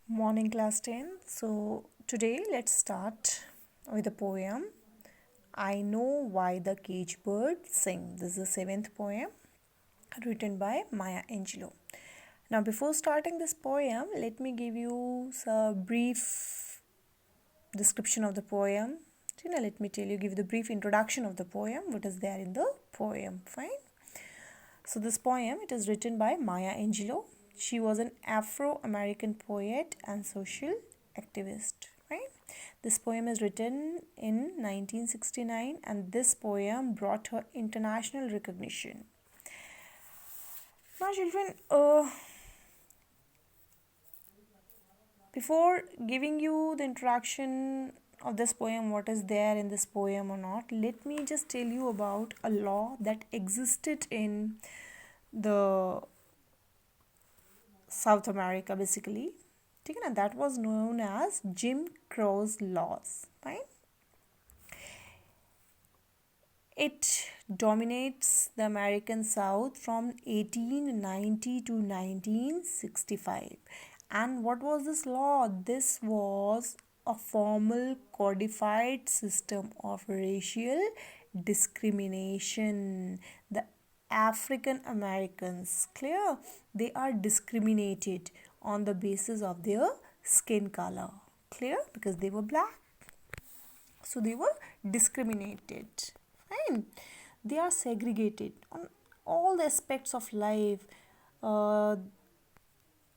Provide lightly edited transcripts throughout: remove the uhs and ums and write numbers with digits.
Morning class 10. So today let's start with a poem. I know why the cage birds sing. This is the seventh poem written by Maya Angelou. Now before starting this poem, let me give you a brief description of the poem. Let me tell you, give the brief introduction of the poem, what is there in the poem. Fine. So this poem, it is written by Maya Angelou. She was an Afro-American poet and social activist, right? This poem is written in 1969 and this poem brought her international recognition. Now children, before giving you the introduction of this poem, what is there in this poem or not, let me just tell you about a law that existed in the South America basically. And that was known as Jim Crow's laws. Fine. It dominates the American South from 1890 to 1965. And what was this law? This was a formal codified system of racial discrimination. The African Americans, clear, they are discriminated on the basis of their skin color, clear, because they were black, so they were discriminated. Fine. They are segregated on all the aspects of life. uh,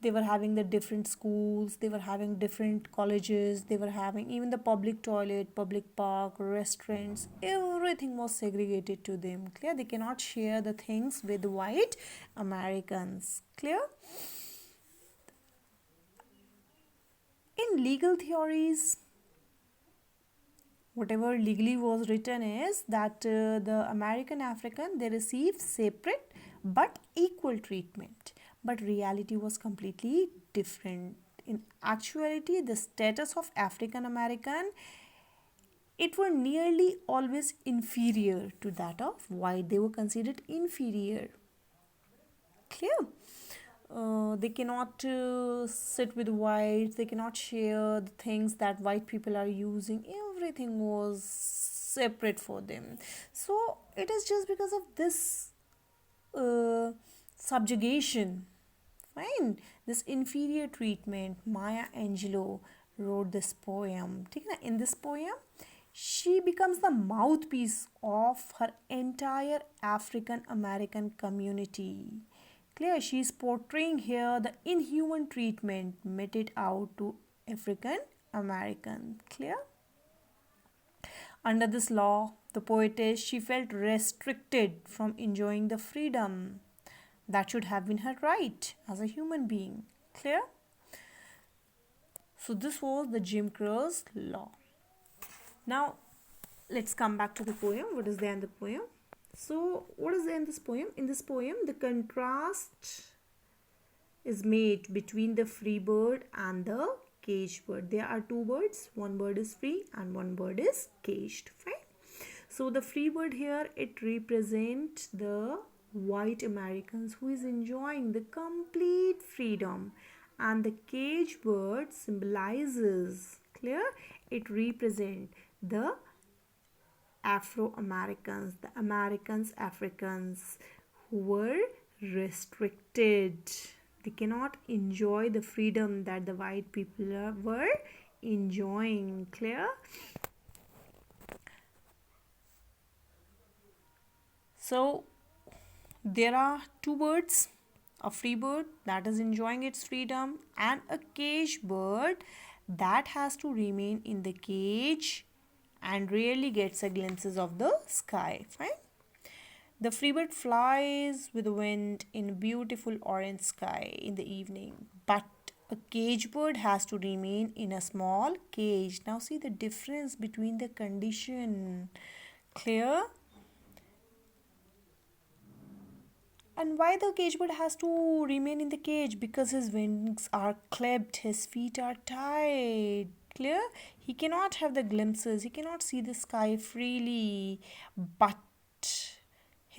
they were having the different schools, they were having different colleges, they were having even the public toilet, public park, restaurants, everything was segregated to them, clear. They cannot share the things with white Americans, clear. In legal theories, whatever legally was written is that the American African, they receive separate but equal treatment, but reality was completely different. In actuality, the status of African American, it were nearly always inferior to that of white. They were considered inferior, clear. They cannot sit with whites, they cannot share the things that white people are using. Everything was separate for them. So it is just because of this uh, subjugation, fine, this inferior treatment, Maya Angelou wrote this poem. In this poem, she becomes the mouthpiece of her entire African American community. Clear, she is portraying here the inhuman treatment meted out to African American. Clear? Under this law, the poetess, she felt restricted from enjoying the freedom that should have been her right as a human being. Clear? So this was the Jim Crow's law. Now let's come back to the poem. What is there in the poem? So what is there in this poem? In this poem, the contrast is made between the free bird and the caged bird. There are two birds. One bird is free and one bird is caged. Fine. So the free bird here, it represents the white Americans who is enjoying the complete freedom, and the caged bird symbolizes, clear, it represents the Afro-Americans, the Americans, Africans who were restricted. They cannot enjoy the freedom that the white people were enjoying, clear. So there are two birds, a free bird that is enjoying its freedom and a caged bird that has to remain in the cage and rarely gets a glimpses of the sky. Fine. The free bird flies with the wind in a beautiful orange sky in the evening, but a cage bird has to remain in a small cage. Now see the difference between the condition. Clear? And why the cage bird has to remain in the cage? Because his wings are clipped, his feet are tied. Clear? He cannot have the glimpses, he cannot see the sky freely. But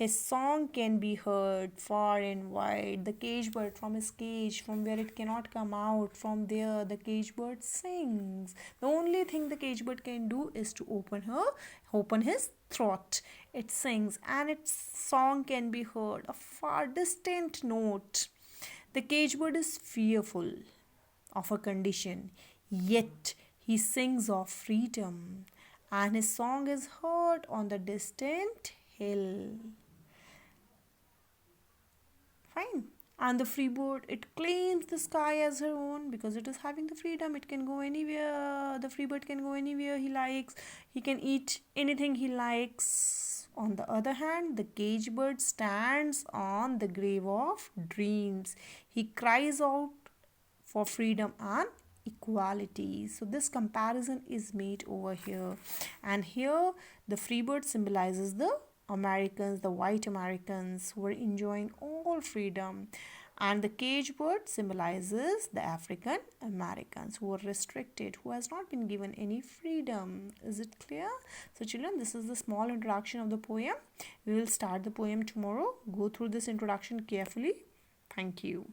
His song can be heard far and wide. The cage bird from his cage, from where it cannot come out, from there the cage bird sings. The only thing the cage bird can do is to open his throat. It sings and its song can be heard, a far distant note. The cage bird is fearful of a condition, yet he sings of freedom, and his song is heard on the distant hill. Fine. And the free bird, it claims the sky as her own because it is having the freedom. It can go anywhere. The free bird can go anywhere he likes. He can eat anything he likes. On the other hand, the cage bird stands on the grave of dreams. He cries out for freedom and equality. So this comparison is made over here, and here the free bird symbolizes the Americans, the white Americans who are enjoying all freedom, and the cage bird symbolizes the African Americans who are restricted, who has not been given any freedom. Is it clear? So children, this is the small introduction of the poem. We will start the poem tomorrow. Go through this introduction carefully. Thank you.